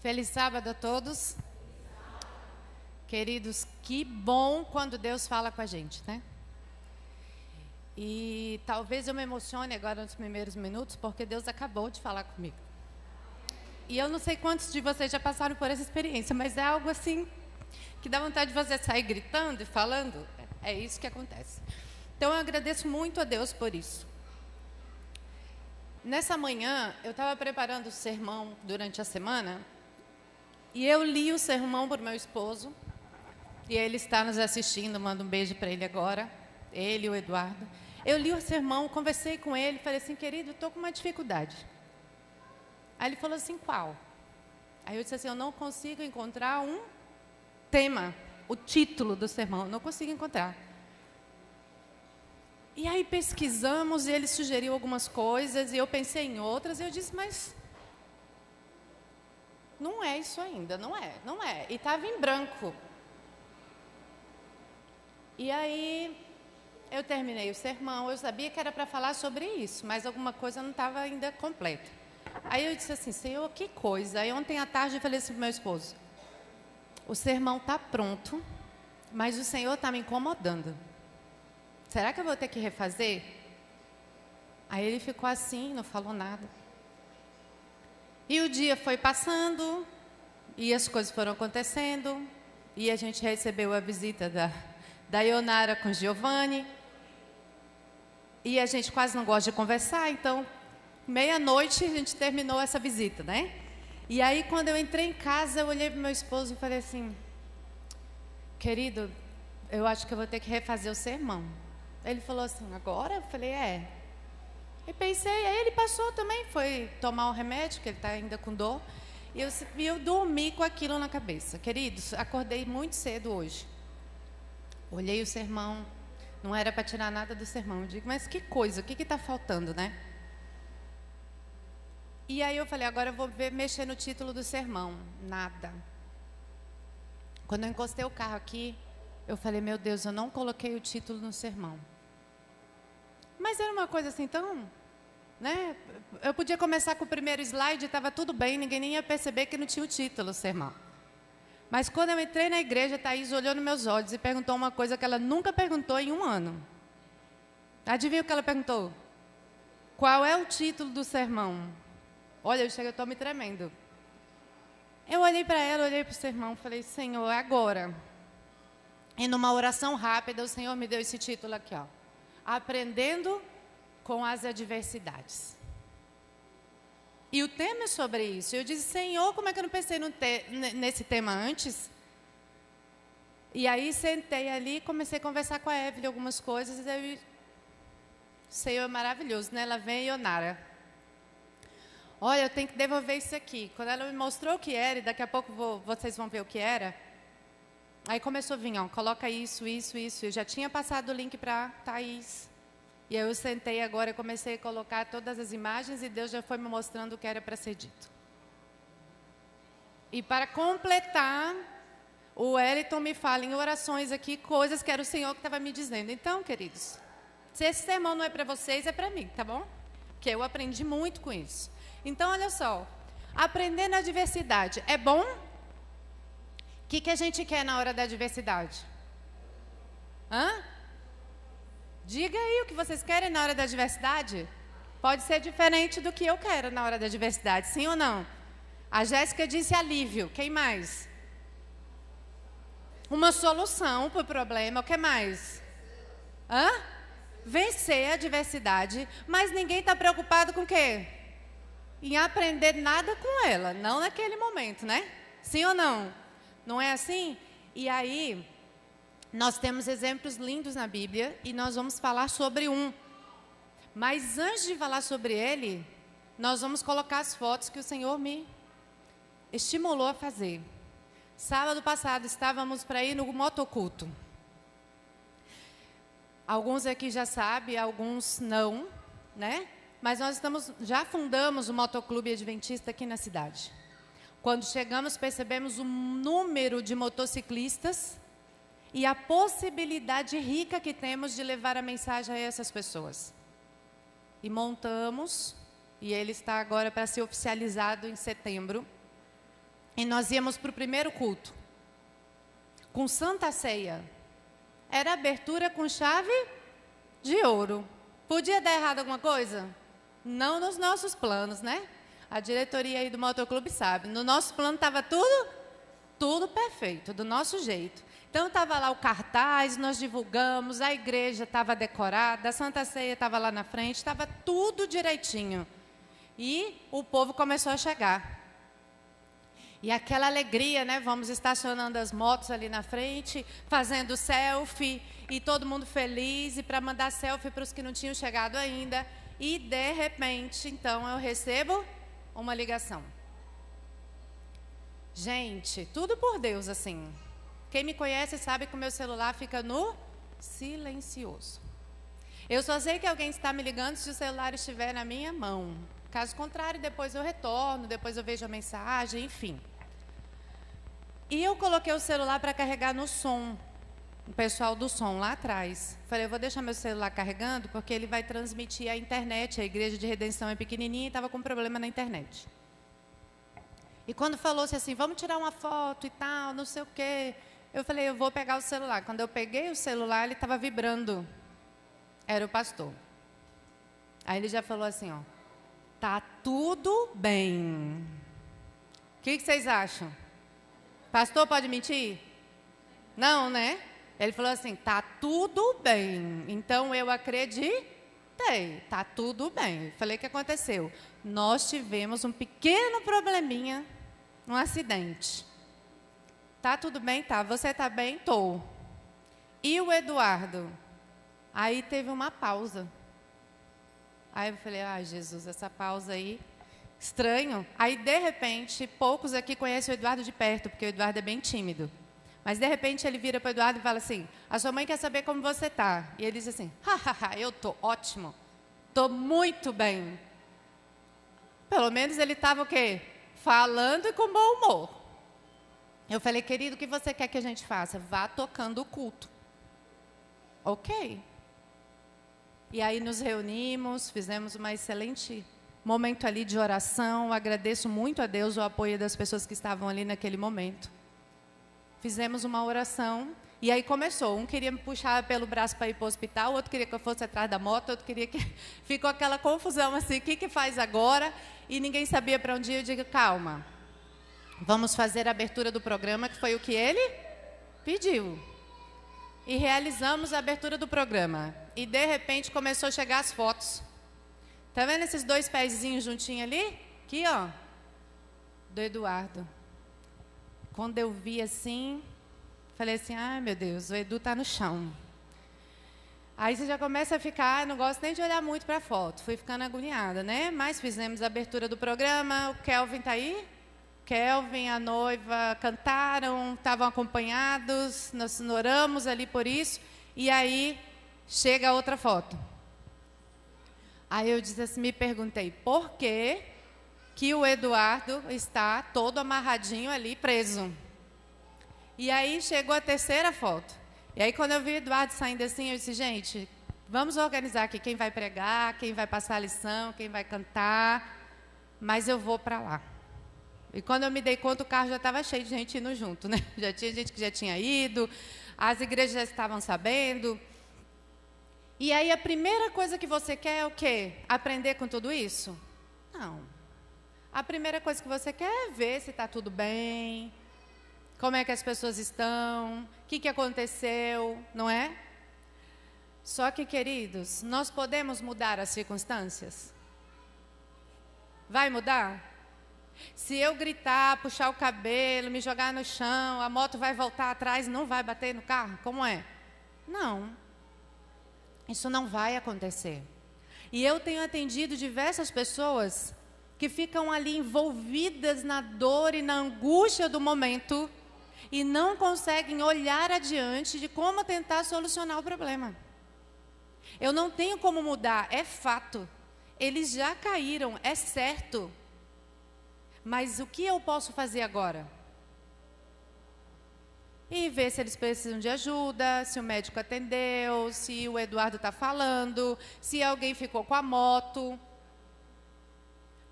Feliz sábado a todos. Queridos, que bom quando Deus fala com a gente, né? E talvez eu me emocione agora nos primeiros minutos, porque Deus acabou de falar comigo. E eu não sei quantos de vocês já passaram por essa experiência, mas é algo assim que dá vontade de você sair gritando e falando. É isso que acontece. Então eu agradeço muito a Deus por isso. Nessa manhã, eu estava preparando o sermão durante a semana e eu li o sermão para o meu esposo. E ele está nos assistindo, mando um beijo para ele agora, ele e o Eduardo. Eu li o sermão, conversei com ele, falei assim, querido, estou com uma dificuldade. Aí ele falou assim, qual? Aí eu disse assim, eu não consigo encontrar um tema, o título do sermão, não consigo encontrar. E aí pesquisamos, e ele sugeriu algumas coisas, e eu pensei em outras, e eu disse, mas não é isso ainda, não é. E estava em branco. E aí, eu terminei o sermão, eu sabia que era para falar sobre isso, mas alguma coisa não estava ainda completa. Aí eu disse assim, Senhor, que coisa. Aí ontem à tarde eu falei assim para o meu esposo, o sermão está pronto, mas o Senhor está me incomodando. Será que eu vou ter que refazer? Aí ele ficou assim, não falou nada. E o dia foi passando, e as coisas foram acontecendo, e a gente recebeu a visita da Ionara com Giovanni, e a gente quase não gosta de conversar, então, meia-noite a gente terminou essa visita, né? E aí, quando eu entrei em casa, eu olhei para o meu esposo e falei assim, querido, eu acho que eu vou ter que refazer o sermão. Ele falou assim, agora? Eu falei, é. E pensei, aí ele passou também, foi tomar um remédio, que ele está ainda com dor, e eu dormi com aquilo na cabeça. Queridos, acordei muito cedo hoje. Olhei o sermão, não era para tirar nada do sermão. Eu digo, mas que coisa, o que está faltando, né? E aí eu falei, agora eu vou mexer no título do sermão. Nada. Quando eu encostei o carro aqui, eu falei, meu Deus, eu não coloquei o título no sermão. Mas era uma coisa assim tão, né? Eu podia começar com o primeiro slide, estava tudo bem, ninguém nem ia perceber que não tinha o título do sermão. Mas quando eu entrei na igreja, a Thaís olhou nos meus olhos e perguntou uma coisa que ela nunca perguntou em um ano. Adivinha o que ela perguntou? Qual é o título do sermão? Olha, eu estou me tremendo. Eu olhei para ela, olhei para o sermão, falei, Senhor, é agora. E numa oração rápida, o Senhor me deu esse título aqui, ó. Aprendendo com as adversidades. E o tema é sobre isso. Eu disse, Senhor, como é que eu não pensei nesse tema antes? E aí sentei ali e comecei a conversar com a Evelyn algumas coisas. E aí, o Senhor é maravilhoso, né? Ela vem e Ionara. Olha, eu tenho que devolver isso aqui. Quando ela me mostrou o que era, e daqui a pouco vocês vão ver o que era, aí começou a vir, ó, coloca isso. Eu já tinha passado o link para a Thaís. E aí eu sentei agora e comecei a colocar todas as imagens e Deus já foi me mostrando o que era para ser dito. E para completar, o Wellington me fala em orações aqui, coisas que era o Senhor que estava me dizendo. Então, queridos, se esse sermão não é para vocês, é para mim, tá bom? Porque eu aprendi muito com isso. Então, olha só, aprender na adversidade é bom? O que a gente quer na hora da adversidade? Hã? Diga aí o que vocês querem na hora da adversidade. Pode ser diferente do que eu quero na hora da adversidade, sim ou não? A Jéssica disse alívio. Quem mais? Uma solução para o problema. O que mais? Hã? Vencer a adversidade. Mas ninguém está preocupado com o quê? Em aprender nada com ela. Não naquele momento, né? Sim ou não? Não é assim? E aí, nós temos exemplos lindos na Bíblia e nós vamos falar sobre um. Mas antes de falar sobre ele, nós vamos colocar as fotos que o Senhor me estimulou a fazer. Sábado passado estávamos para ir no motoculto. Alguns aqui já sabem, alguns não, né? Mas nós já fundamos o motoclube adventista aqui na cidade. Quando chegamos, percebemos o número de motociclistas e a possibilidade rica que temos de levar a mensagem a essas pessoas. E montamos, e ele está agora para ser oficializado em setembro, E nós íamos para o primeiro culto, com Santa Ceia. Era abertura com chave de ouro. Podia dar errado alguma coisa? Não nos nossos planos, né? A diretoria aí do motoclube sabe. No nosso plano estava tudo perfeito, do nosso jeito. Então estava lá o cartaz, nós divulgamos, a igreja estava decorada, a Santa Ceia estava lá na frente, estava tudo direitinho. E o povo começou a chegar. E aquela alegria, né? Vamos estacionando as motos ali na frente, fazendo selfie, e todo mundo feliz, e para mandar selfie para os que não tinham chegado ainda. E, de repente, então, eu recebo uma ligação. Gente, tudo por Deus, assim. Quem me conhece sabe que o meu celular fica no silencioso. Eu só sei que alguém está me ligando se o celular estiver na minha mão. Caso contrário, depois eu retorno, depois eu vejo a mensagem, enfim. E eu coloquei o celular para carregar no som. O pessoal do som lá atrás. Falei, eu vou deixar meu celular carregando, porque ele vai transmitir a internet. A Igreja de Redenção é pequenininha e estava com problema na internet. E quando falou-se assim, vamos tirar uma foto e tal, não sei o quê. Eu falei, eu vou pegar o celular. Quando eu peguei o celular, ele estava vibrando. Era o pastor. Aí ele já falou assim, ó, tá tudo bem. O que vocês acham? Pastor pode mentir? Não, né? Ele falou assim, tá tudo bem. Então eu acreditei, tá tudo bem. Falei, o que aconteceu? Nós tivemos um pequeno probleminha, um acidente. Tá tudo bem? Tá. Você tá bem? Tô. E o Eduardo? Aí teve uma pausa. Aí eu falei, ah, Jesus, essa pausa aí, estranho. Aí, de repente, poucos aqui conhecem o Eduardo de perto, porque o Eduardo é bem tímido. Mas, de repente, ele vira para o Eduardo e fala assim, a sua mãe quer saber como você está. E ele diz assim, hahaha, eu estou ótimo, estou muito bem. Pelo menos ele estava o quê? Falando e com bom humor. Eu falei, querido, o que você quer que a gente faça? Vá tocando o culto. Ok. E aí nos reunimos, fizemos uma excelente momento ali de oração. Agradeço muito a Deus o apoio das pessoas que estavam ali naquele momento. Fizemos uma oração e aí começou. Um queria me puxar pelo braço para ir para o hospital, outro queria que eu fosse atrás da moto, outro queria que... Ficou aquela confusão assim, o que faz agora? E ninguém sabia para onde ir. Eu digo, calma, vamos fazer a abertura do programa, que foi o que ele pediu. E realizamos a abertura do programa. E, de repente, começou a chegar as fotos. Tá vendo esses dois pezinhos juntinhos ali? Aqui, ó, do Eduardo. Quando eu vi assim, falei assim, ai, meu Deus, o Edu tá no chão. Aí você já começa a ficar, não gosto nem de olhar muito para a foto. Fui ficando agoniada, né? Mas fizemos a abertura do programa, o Kelvin tá aí? Kelvin, a noiva cantaram, estavam acompanhados, nós oramos ali por isso, e aí chega a outra foto. Aí eu disse assim, me perguntei, por que o Eduardo está todo amarradinho ali, preso? E aí chegou a terceira foto. E aí quando eu vi o Eduardo saindo assim, eu disse, gente, vamos organizar aqui quem vai pregar, quem vai passar a lição, quem vai cantar, mas eu vou para lá. E quando eu me dei conta, o carro já estava cheio de gente indo junto, né? Já tinha gente que já tinha ido, as igrejas já estavam sabendo. E aí a primeira coisa que você quer é o quê? Aprender com tudo isso? Não. A primeira coisa que você quer é ver se está tudo bem, como é que as pessoas estão, o que aconteceu, não é? Só que, queridos, nós podemos mudar as circunstâncias? Vai mudar? Se eu gritar, puxar o cabelo, me jogar no chão, a moto vai voltar atrás e não vai bater no carro? Como é? Não. Isso não vai acontecer. E eu tenho atendido diversas pessoas que ficam ali envolvidas na dor e na angústia do momento e não conseguem olhar adiante de como tentar solucionar o problema. Eu não tenho como mudar, é fato. Eles já caíram, é certo. Mas o que eu posso fazer agora? E ver se eles precisam de ajuda, se o médico atendeu, se o Eduardo está falando, se alguém ficou com a moto.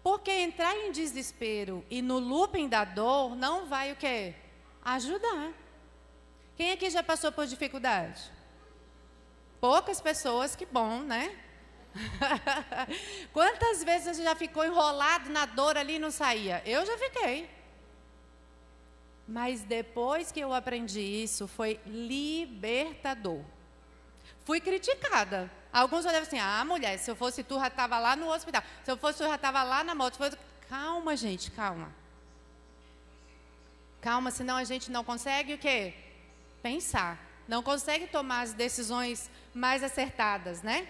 Porque entrar em desespero e no looping da dor não vai o quê? Ajudar. Quem aqui já passou por dificuldade? Poucas pessoas, que bom, né? Quantas vezes você já ficou enrolado na dor ali e não saía? Eu já fiquei. Mas depois que eu aprendi isso, foi libertador. Fui criticada. Alguns olhavam assim, mulher, se eu fosse tu, já estava lá no hospital. Se eu fosse tu, já estava lá na moto. Calma, gente, calma. Calma, senão a gente não consegue o quê? Pensar. Não consegue tomar as decisões mais acertadas, né?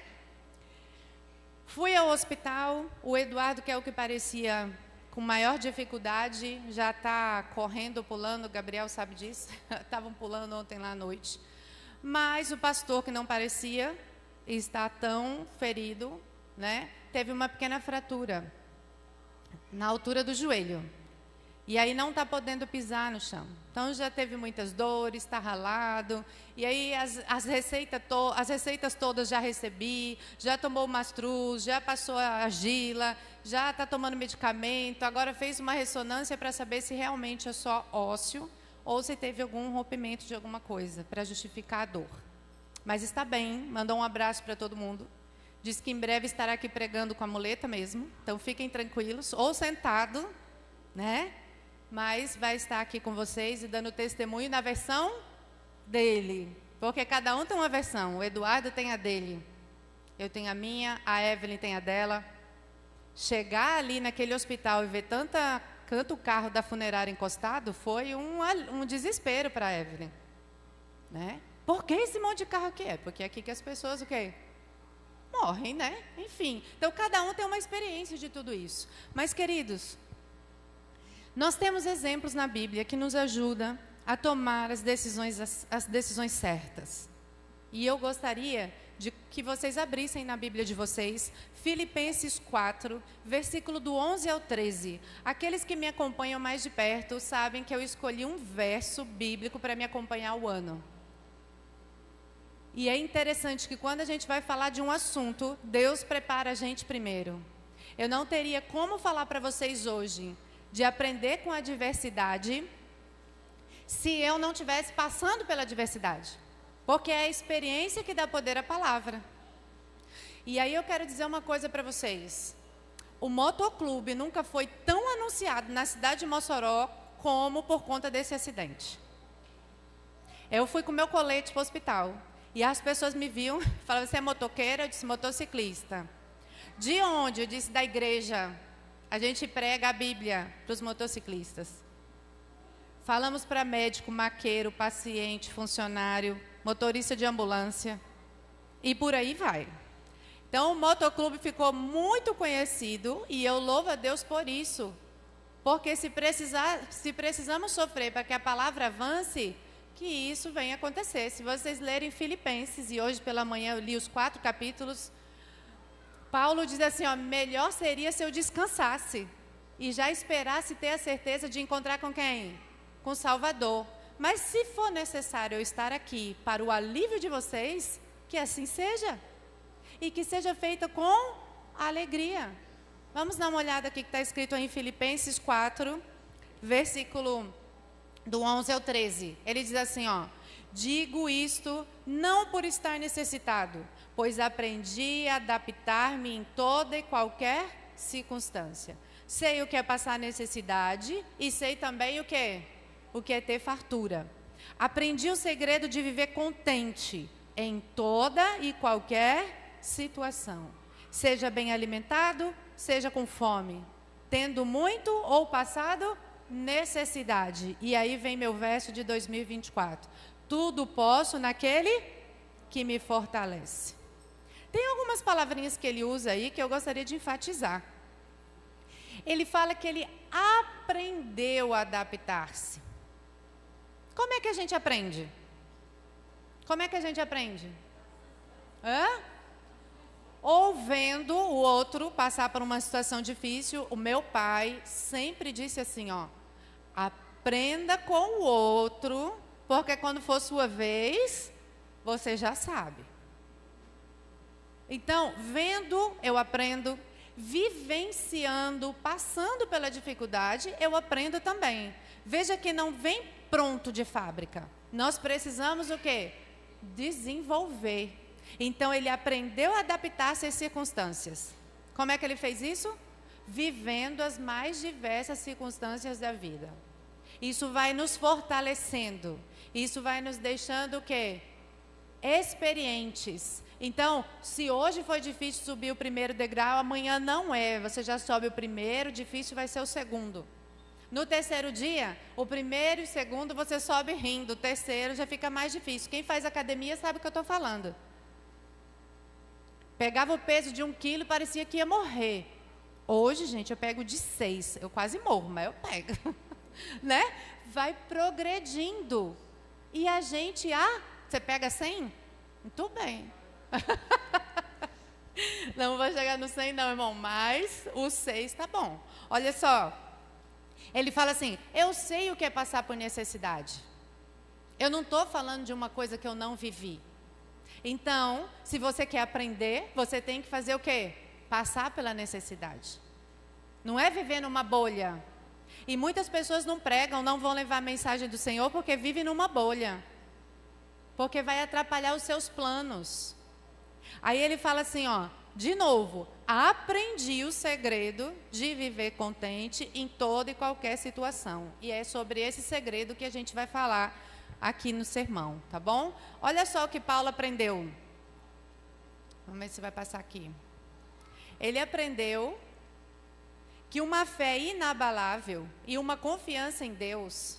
Fui ao hospital, o Eduardo, que é o que parecia com maior dificuldade, já está correndo, pulando, o Gabriel sabe disso, estavam pulando ontem lá à noite. Mas o pastor, que não parecia estar tão ferido, né, teve uma pequena fratura na altura do joelho. E aí não está podendo pisar no chão. Então já teve muitas dores, está ralado. E aí as receitas todas já recebi, já tomou o Mastruz, já passou a argila, já está tomando medicamento. Agora fez uma ressonância para saber se realmente é só ósseo ou se teve algum rompimento de alguma coisa, para justificar a dor. Mas está bem, mandou um abraço para todo mundo. Diz que em breve estará aqui pregando com a muleta mesmo. Então fiquem tranquilos, ou sentado, né? Mas vai estar aqui com vocês e dando testemunho na versão dele. Porque cada um tem uma versão. O Eduardo tem a dele. Eu tenho a minha, a Evelyn tem a dela. Chegar ali naquele hospital e ver tanto carro da funerária encostado foi um desespero para a Evelyn. Né? Por que esse monte de carro aqui? É porque é aqui que as pessoas o quê? Morrem, né? Enfim. Então cada um tem uma experiência de tudo isso. Mas, queridos, nós temos exemplos na Bíblia que nos ajudam a tomar as decisões certas. E eu gostaria de que vocês abrissem na Bíblia de vocês, Filipenses 4, versículo do 11 ao 13. Aqueles que me acompanham mais de perto sabem que eu escolhi um verso bíblico para me acompanhar o ano. E é interessante que quando a gente vai falar de um assunto, Deus prepara a gente primeiro. Eu não teria como falar para vocês hoje de aprender com a adversidade se eu não estivesse passando pela adversidade. Porque é a experiência que dá poder à palavra. E aí eu quero dizer uma coisa para vocês. O motoclube nunca foi tão anunciado na cidade de Mossoró como por conta desse acidente. Eu fui com meu colete para o hospital. E as pessoas me viam, falavam, você é motoqueira? Eu disse, motociclista. De onde? Eu disse, da igreja. A gente prega a Bíblia para os motociclistas. Falamos para médico, maqueiro, paciente, funcionário, motorista de ambulância. E por aí vai. Então, o motoclube ficou muito conhecido e eu louvo a Deus por isso. Porque se precisamos sofrer para que a palavra avance, que isso venha acontecer. Se vocês lerem Filipenses, e hoje pela manhã eu li os 4 capítulos, Paulo diz assim, melhor seria se eu descansasse e já esperasse ter a certeza de encontrar com quem? Com o Salvador. Mas se for necessário eu estar aqui para o alívio de vocês, que assim seja. E que seja feita com alegria. Vamos dar uma olhada aqui que está escrito em Filipenses 4, versículo do 11 ao 13. Ele diz assim, digo isto não por estar necessitado, pois aprendi a adaptar-me em toda e qualquer circunstância. Sei o que é passar necessidade e sei também o que é ter fartura. Aprendi o segredo de viver contente em toda e qualquer situação. Seja bem alimentado, seja com fome, tendo muito ou passado necessidade. E aí vem meu verso de 2024. Tudo posso naquele que me fortalece. Tem algumas palavrinhas que ele usa aí que eu gostaria de enfatizar. Ele fala que ele aprendeu a adaptar-se. Como é que a gente aprende? Como é que a gente aprende? Ou vendo o outro passar por uma situação difícil. O meu pai sempre disse assim, aprenda com o outro, porque quando for sua vez, você já sabe. Então, vendo, eu aprendo. vivenciando, passando pela dificuldade, eu aprendo também. Veja que não vem pronto de fábrica. Nós precisamos o quê? Desenvolver. Então, ele aprendeu a adaptar-se às circunstâncias. Como é que ele fez isso? Vivendo as mais diversas circunstâncias da vida. Isso vai nos fortalecendo. Isso vai nos deixando o quê? Experientes. Então, se hoje foi difícil subir o primeiro degrau, amanhã não é. Você já sobe o primeiro, difícil vai ser o segundo. No terceiro dia, o primeiro e o segundo você sobe rindo. O terceiro já fica mais difícil. Quem faz academia sabe o que eu estou falando. Pegava o peso de 1 quilo e parecia que ia morrer. Hoje, gente, eu pego de 6. Eu quase morro, mas eu pego. Né? Vai progredindo. E a gente, você pega 100? Muito bem. Não vou chegar no 100 não, irmão, mas o 6 tá bom. Olha só, ele fala assim, eu sei o que é passar por necessidade. Eu não estou falando de uma coisa que eu não vivi. Então, se você quer aprender, você tem que fazer o quê? Passar pela necessidade. Não é viver numa bolha. E muitas pessoas não pregam, não vão levar a mensagem do Senhor porque vivem numa bolha. Porque vai atrapalhar os seus planos. Aí ele fala assim, de novo, aprendi o segredo de viver contente em toda e qualquer situação. E é sobre esse segredo que a gente vai falar aqui no sermão, tá bom? Olha só o que Paulo aprendeu. Vamos ver se vai passar aqui. Ele aprendeu que uma fé inabalável e uma confiança em Deus,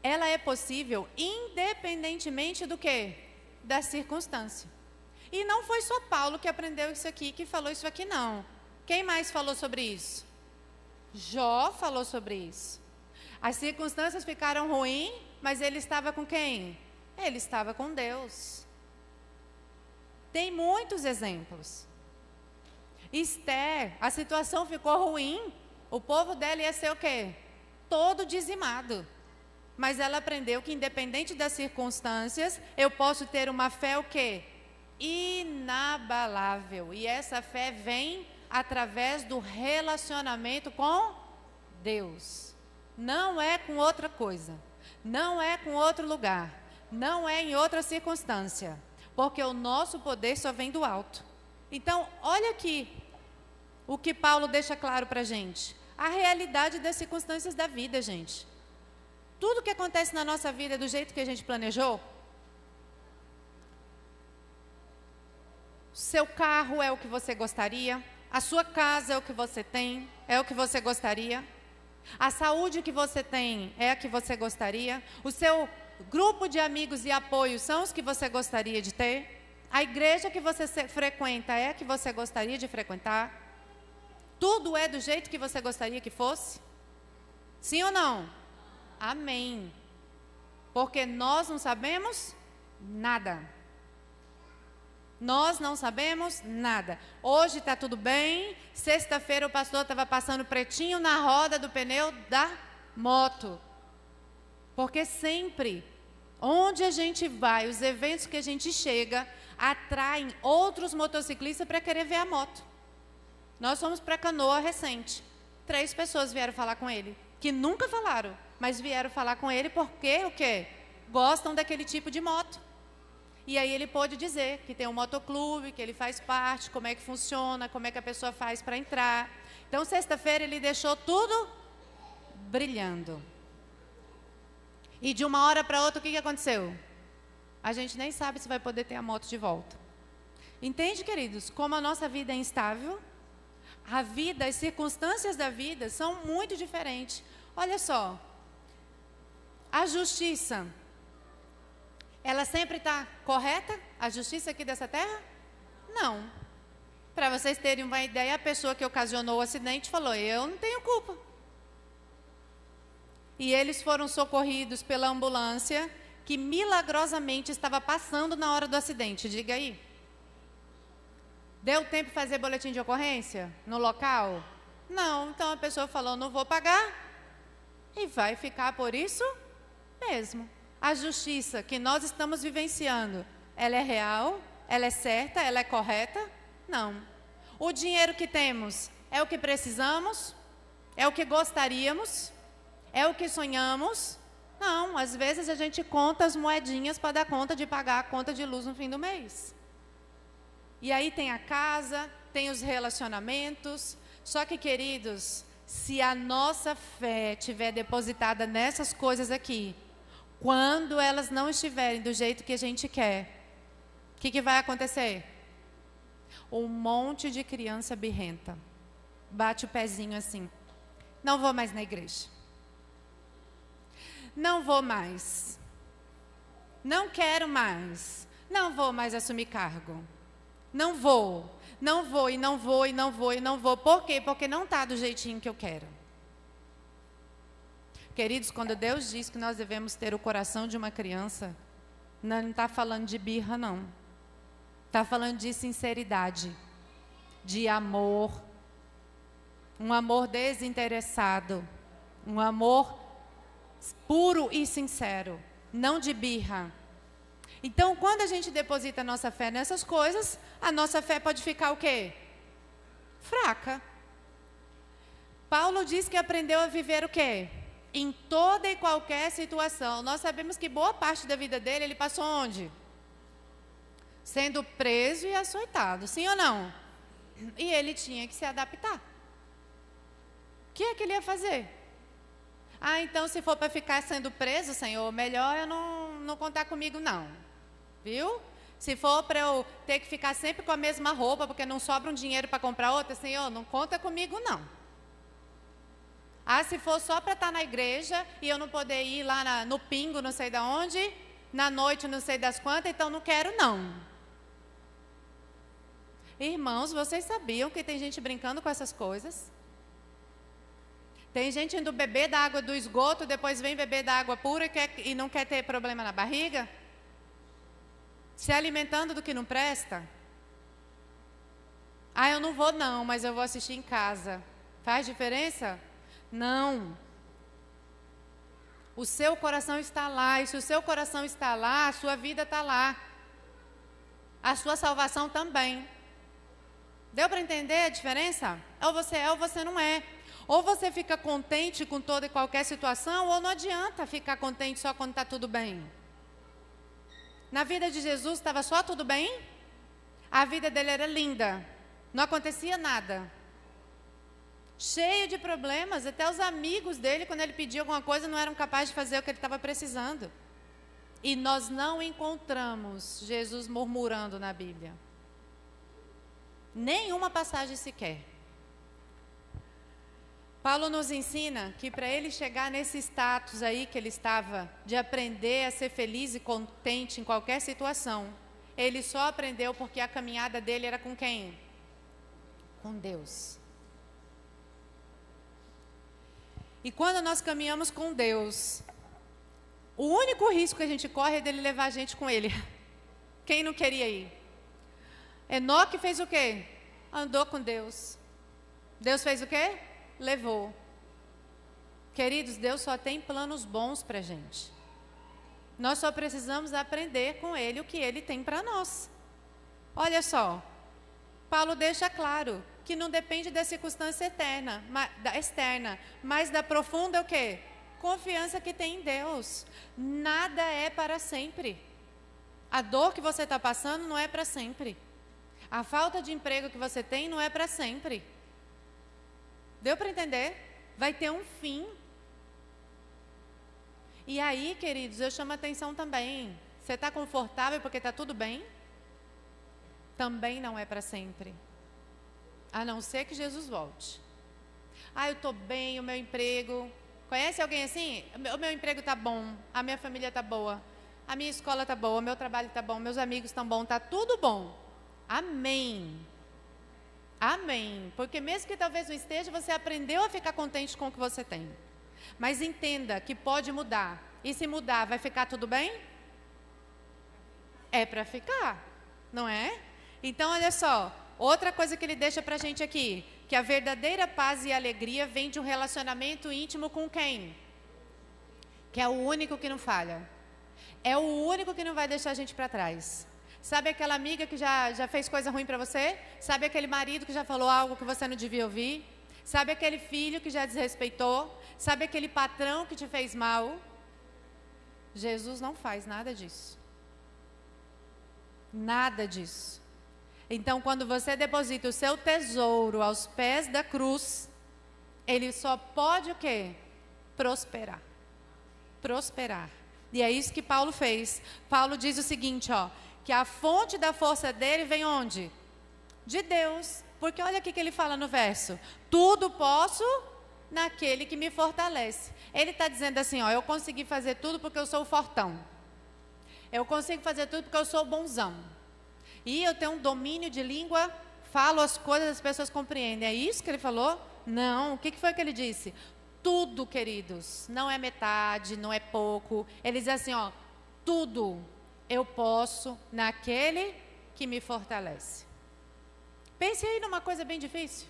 ela é possível independentemente do quê? Da circunstância. E não foi só Paulo que aprendeu isso aqui, que falou isso aqui, não. Quem mais falou sobre isso? Jó falou sobre isso. As circunstâncias ficaram ruins, mas ele estava com quem? Ele estava com Deus. Tem muitos exemplos. Esther, a situação ficou ruim, o povo dela ia ser o quê? Todo dizimado. Mas ela aprendeu que independente das circunstâncias, eu posso ter uma fé o quê? Inabalável. E essa fé vem através do relacionamento com Deus. Não é com outra coisa. Não é com outro lugar. Não é em outra circunstância. Porque o nosso poder só vem do alto. Então, olha aqui o que Paulo deixa claro para a gente. A realidade das circunstâncias da vida, gente. Tudo que acontece na nossa vida é do jeito que a gente planejou? Seu carro é o que você gostaria? A sua casa é o que você tem? É o que você gostaria? A saúde que você tem é a que você gostaria? O seu grupo de amigos e apoio são os que você gostaria de ter? A igreja que você frequenta é a que você gostaria de frequentar? Tudo é do jeito que você gostaria que fosse? Sim ou não? Amém. Porque nós não sabemos nada. Nós não sabemos nada. Hoje está tudo bem. Sexta-feira o pastor estava passando pretinho na roda do pneu da moto. Porque sempre, onde a gente vai, os eventos que a gente chega, atraem outros motociclistas para querer ver a moto. Nós fomos para Canoa recente. 3 pessoas vieram falar com ele, que nunca falaram, mas vieram falar com ele porque o quê? Gostam daquele tipo de moto. E aí ele pôde dizer que tem um motoclube, que ele faz parte, como é que funciona, como é que a pessoa faz para entrar. Então, sexta-feira ele deixou tudo brilhando. E de uma hora para outra, o que aconteceu? A gente nem sabe se vai poder ter a moto de volta. Entende, queridos? Como a nossa vida é instável, a vida, as circunstâncias da vida são muito diferentes. Olha só, a justiça, ela sempre está correta? A justiça aqui dessa terra? Não. Para vocês terem uma ideia, a pessoa que ocasionou o acidente falou, eu não tenho culpa. E eles foram socorridos pela ambulância, que milagrosamente estava passando na hora do acidente. Diga aí. Deu tempo de fazer boletim de ocorrência no local? Não. Então a pessoa falou, não vou pagar. E vai ficar por isso mesmo. A justiça que nós estamos vivenciando, ela é real? Ela é certa? Ela é correta? Não. O dinheiro que temos é o que precisamos? É o que gostaríamos? É o que sonhamos? Não, às vezes a gente conta as moedinhas para dar conta de pagar a conta de luz no fim do mês. E aí tem a casa, tem os relacionamentos. Só que, queridos, se a nossa fé estiver depositada nessas coisas aqui, quando elas não estiverem do jeito que a gente quer, o que vai acontecer? Um monte de criança birrenta. Bate o pezinho assim. Não vou mais na igreja. Não vou mais. Não quero mais. Não vou mais assumir cargo. Não vou. Não vou e não vou e não vou e não vou. Por quê? Porque não está do jeitinho que eu quero. Queridos, quando Deus diz que nós devemos ter o coração de uma criança, não está falando de birra, não. Está falando de sinceridade, de amor, um amor desinteressado, um amor puro e sincero, não de birra. Então, quando a gente deposita a nossa fé nessas coisas, a nossa fé pode ficar o quê? Fraca. Paulo diz que aprendeu a viver o quê? Em toda e qualquer situação. Nós sabemos que boa parte da vida dele, ele passou onde? Sendo preso e açoitado, sim ou não? E ele tinha que se adaptar. O que é que ele ia fazer? Ah, então se for para ficar sendo preso, Senhor, melhor eu não contar comigo não. Viu? Se for para eu ter que ficar sempre com a mesma roupa, porque não sobra um dinheiro para comprar outra, Senhor, não conta comigo não. Ah, se for só para estar na igreja e eu não poder ir lá no pingo, não sei de onde, na noite, não sei das quantas, então não quero não. Irmãos, vocês sabiam que tem gente brincando com essas coisas? Tem gente indo beber da água do esgoto, depois vem beber da água pura e não quer ter problema na barriga? Se alimentando do que não presta? Ah, eu não vou não, mas eu vou assistir em casa. Faz diferença? Não. O seu coração está lá, e se o seu coração está lá, a sua vida está lá. A sua salvação também. Deu para entender a diferença? Ou você é ou você não é. Ou você fica contente com toda e qualquer situação, ou não adianta ficar contente só quando está tudo bem. Na vida de Jesus estava só tudo bem? A vida dele era linda, não acontecia nada. Cheio de problemas, até os amigos dele, quando ele pedia alguma coisa, não eram capazes de fazer o que ele estava precisando. E nós não encontramos Jesus murmurando na Bíblia. Nenhuma passagem sequer. Paulo nos ensina que para ele chegar nesse status aí que ele estava, de aprender a ser feliz e contente em qualquer situação, ele só aprendeu porque a caminhada dele era com quem? Com Deus. E quando nós caminhamos com Deus, o único risco que a gente corre é dele levar a gente com ele. Quem não queria ir? Enoque fez o quê? Andou com Deus. Deus fez o quê? Levou. Queridos, Deus só tem planos bons para a gente. Nós só precisamos aprender com Ele o que Ele tem para nós. Olha só, Paulo deixa claro que não depende da circunstância externa, mas da profunda o quê? Confiança que tem em Deus. Nada é para sempre. A dor que você está passando não é para sempre. A falta de emprego que você tem não é para sempre. Deu para entender? Vai ter um fim. E aí, queridos, eu chamo a atenção também. Você está confortável porque está tudo bem? Também não é para sempre. A não ser que Jesus volte. Ah, eu estou bem, o meu emprego. Conhece alguém assim? O meu emprego está bom, a minha família está boa, a minha escola está boa, o meu trabalho está bom, meus amigos estão bons, está tudo bom. Amém. Amém. Porque mesmo que talvez não esteja, você aprendeu a ficar contente com o que você tem. Mas entenda que pode mudar. E se mudar, vai ficar tudo bem? É para ficar, não é? Então, olha só. Outra coisa que ele deixa para a gente aqui. Que a verdadeira paz e alegria vem de um relacionamento íntimo com quem? Que é o único que não falha. É o único que não vai deixar a gente para trás. Sabe aquela amiga que já fez coisa ruim para você? Sabe aquele marido que já falou algo que você não devia ouvir? Sabe aquele filho que já desrespeitou? Sabe aquele patrão que te fez mal? Jesus não faz nada disso. Nada disso. Então, quando você deposita o seu tesouro aos pés da cruz, ele só pode o quê? Prosperar. Prosperar. E é isso que Paulo fez. Paulo diz o seguinte, ó, que a fonte da força dele vem onde? De Deus. Porque olha o que ele fala no verso. Tudo posso naquele que me fortalece. Ele está dizendo assim, ó, eu consegui fazer tudo porque eu sou o fortão. Eu consigo fazer tudo porque eu sou o bonzão. E eu tenho um domínio de língua, falo as coisas, as pessoas compreendem. É isso que ele falou? Não. O que foi que ele disse? Tudo, queridos. Não é metade, não é pouco. Ele diz assim, ó, tudo eu posso naquele que me fortalece. Pense aí numa coisa bem difícil.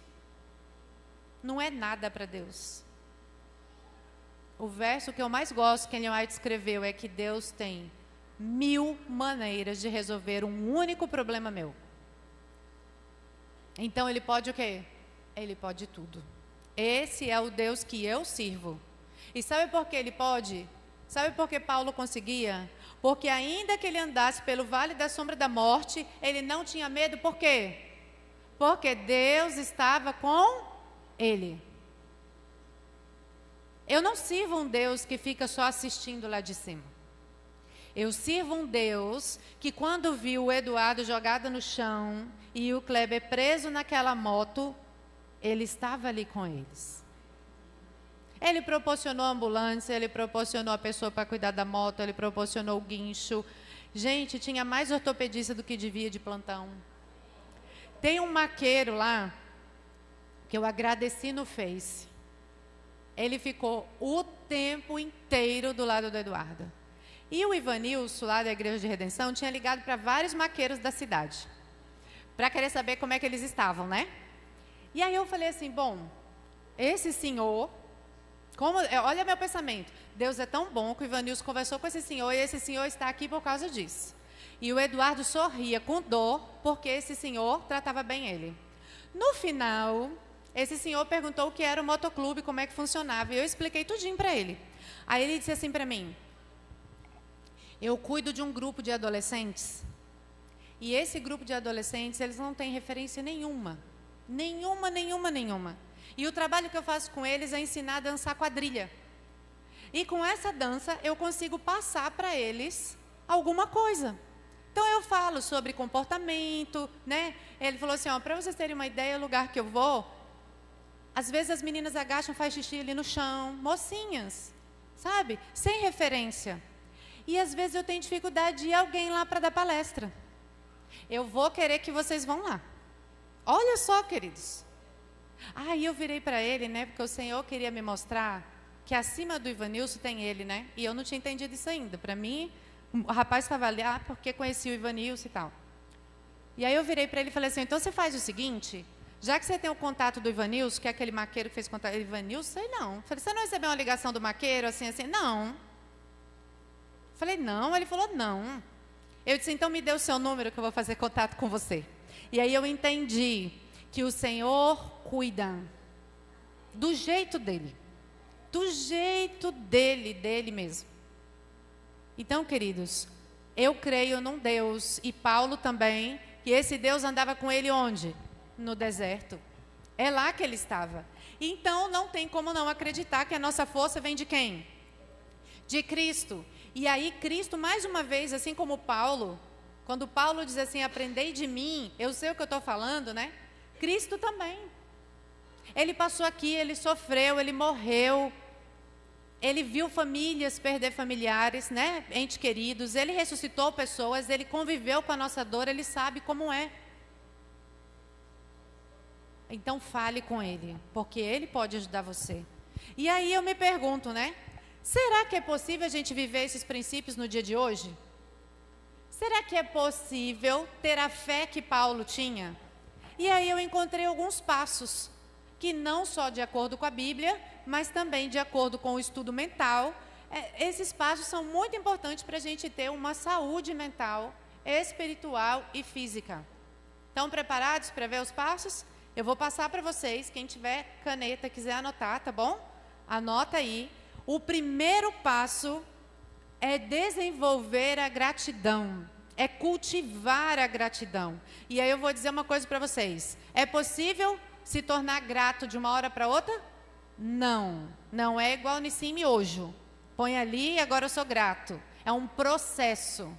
Não é nada para Deus. O verso que eu mais gosto que Ellen White escreveu é que Deus tem 1000 maneiras de resolver um único problema meu. Então ele pode o quê? Ele pode tudo. Esse é o Deus que eu sirvo. E sabe por que ele pode? Sabe por que Paulo conseguia? Porque ainda que ele andasse pelo vale da sombra da morte, ele não tinha medo. Por quê? Porque Deus estava com ele. Eu não sirvo um Deus que fica só assistindo lá de cima. Eu sirvo um Deus que quando viu o Eduardo jogado no chão e o Kleber preso naquela moto, ele estava ali com eles. Ele proporcionou a ambulância, ele proporcionou a pessoa para cuidar da moto, ele proporcionou o guincho. Gente, tinha mais ortopedista do que devia de plantão. Tem um maqueiro lá, que eu agradeci no Face. Ele ficou o tempo inteiro do lado do Eduardo. E o Ivanilson, lá da Igreja de Redenção, tinha ligado para vários maqueiros da cidade, para querer saber como é que eles estavam, né? E aí eu falei assim, bom, esse senhor, olha meu pensamento, Deus é tão bom que o Ivanilson conversou com esse senhor e esse senhor está aqui por causa disso. E o Eduardo sorria com dor, porque esse senhor tratava bem ele. No final, esse senhor perguntou o que era o motoclube, como é que funcionava, e eu expliquei tudinho para ele. Aí ele disse assim para mim, eu cuido de um grupo de adolescentes, e esse grupo de adolescentes, eles não têm referência nenhuma. Nenhuma. E o trabalho que eu faço com eles é ensinar a dançar quadrilha. E com essa dança, eu consigo passar para eles alguma coisa. Então, eu falo sobre comportamento, né? Ele falou assim, ó, para vocês terem uma ideia, o lugar que eu vou, às vezes as meninas agacham, fazem xixi ali no chão, mocinhas, sabe? Sem referência. E às vezes eu tenho dificuldade de ir alguém lá para dar palestra. Eu vou querer que vocês vão lá. Olha só, queridos. Aí eu virei para ele, né? Porque o Senhor queria me mostrar que acima do Ivanilson tem ele, né? E eu não tinha entendido isso ainda. Para mim, o rapaz estava ali, porque conhecia o Ivanilson e tal. E aí eu virei para ele e falei assim, então você faz o seguinte, já que você tem o contato do Ivanilson, que é aquele maqueiro que fez contato, Ivanilson, sei não. Falei, você não recebeu uma ligação do maqueiro, assim? Não. Falei, não. Ele falou, não. Eu disse, então me dê o seu número que eu vou fazer contato com você. E aí eu entendi que o Senhor cuida do jeito dele. Do jeito dele mesmo. Então, queridos, eu creio num Deus, e Paulo também, que esse Deus andava com ele onde? No deserto. É lá que ele estava. Então, não tem como não acreditar que a nossa força vem de quem? De Cristo. E aí Cristo, mais uma vez, assim como Paulo, quando Paulo diz assim, aprendei de mim, eu sei o que eu estou falando, né? Cristo também. Ele passou aqui, ele sofreu, ele morreu, ele viu famílias perder familiares, né? Entes queridos, ele ressuscitou pessoas, ele conviveu com a nossa dor, ele sabe como é. Então fale com ele, porque ele pode ajudar você. E aí eu me pergunto, né? Será que é possível a gente viver esses princípios no dia de hoje? Será que é possível ter a fé que Paulo tinha? E aí eu encontrei alguns passos, que não só de acordo com a Bíblia, mas também de acordo com o estudo mental. Esses passos são muito importantes para a gente ter uma saúde mental espiritual e física. Estão preparados para ver os passos? Eu vou passar para vocês, quem tiver caneta, quiser anotar, tá bom? Anota aí. O primeiro passo é desenvolver a gratidão, é cultivar a gratidão. E aí eu vou dizer uma coisa para vocês. É possível se tornar grato de uma hora para outra? Não. Não é igual Nissim Miojo. Põe ali e agora eu sou grato. É um processo.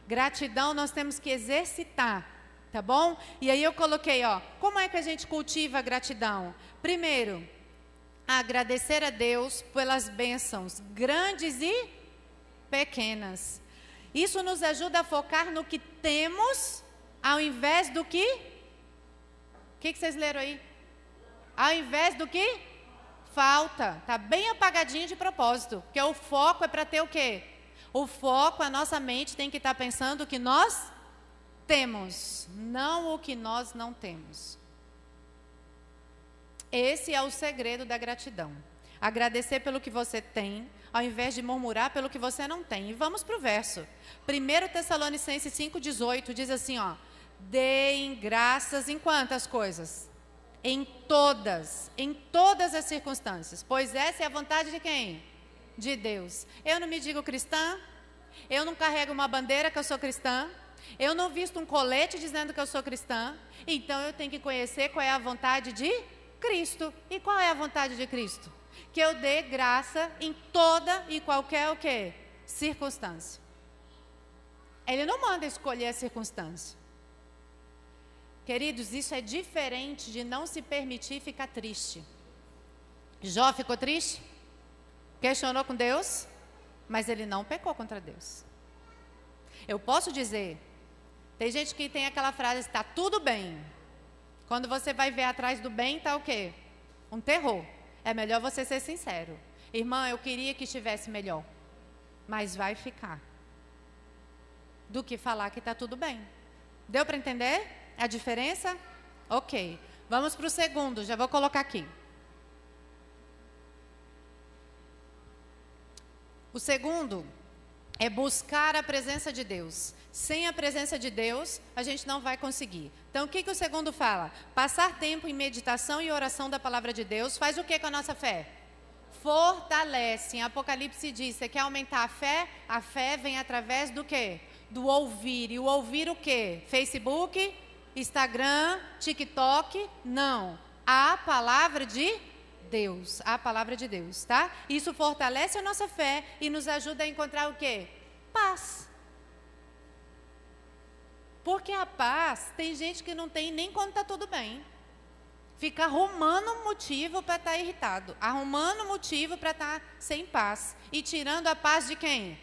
Gratidão nós temos que exercitar, tá bom? E aí eu coloquei, ó, como é que a gente cultiva a gratidão? Primeiro, agradecer a Deus pelas bênçãos grandes e pequenas. Isso nos ajuda a focar no que temos, ao invés do que? O que vocês leram aí? Ao invés do que? Falta. Está bem apagadinho de propósito. Porque o foco é para ter o quê? O foco, a nossa mente tem que estar pensando o que nós temos, não o que nós não temos. Esse é o segredo da gratidão. Agradecer pelo que você tem, ao invés de murmurar pelo que você não tem. E vamos para o verso. 1 Tessalonicenses 5,18 diz assim, ó. Deem graças em quantas coisas? Em todas as circunstâncias. Pois essa é a vontade de quem? De Deus. Eu não me digo cristã, eu não carrego uma bandeira que eu sou cristã, eu não visto um colete dizendo que eu sou cristã, então eu tenho que conhecer qual é a vontade de Cristo. E qual é a vontade de Cristo? Que eu dê graça em toda e qualquer o quê? Circunstância. Ele não manda escolher a circunstância. Queridos, isso é diferente de não se permitir ficar triste. Jó ficou triste? Questionou com Deus? Mas ele não pecou contra Deus. Eu posso dizer, tem gente que tem aquela frase, está tudo bem. Quando você vai ver atrás do bem, está o quê? Um terror. É melhor você ser sincero. Irmã, eu queria que estivesse melhor, mas vai ficar. Do que falar que está tudo bem. Deu para entender a diferença? Ok. Vamos para o segundo, já vou colocar aqui. O segundo é buscar a presença de Deus. Sem a presença de Deus, a gente não vai conseguir. Então, o que o segundo fala? Passar tempo em meditação e oração da palavra de Deus faz o que com a nossa fé? Fortalece. Em Apocalipse diz, você quer aumentar a fé? A fé vem através do quê? Do ouvir. E o ouvir o quê? Facebook, Instagram, TikTok? Não. A palavra de Deus. A palavra de Deus, tá? Isso fortalece a nossa fé e nos ajuda a encontrar o quê? Paz. Porque a paz, tem gente que não tem nem quando está tudo bem. Fica arrumando um motivo para estar irritado. Arrumando um motivo para estar sem paz. E tirando a paz de quem?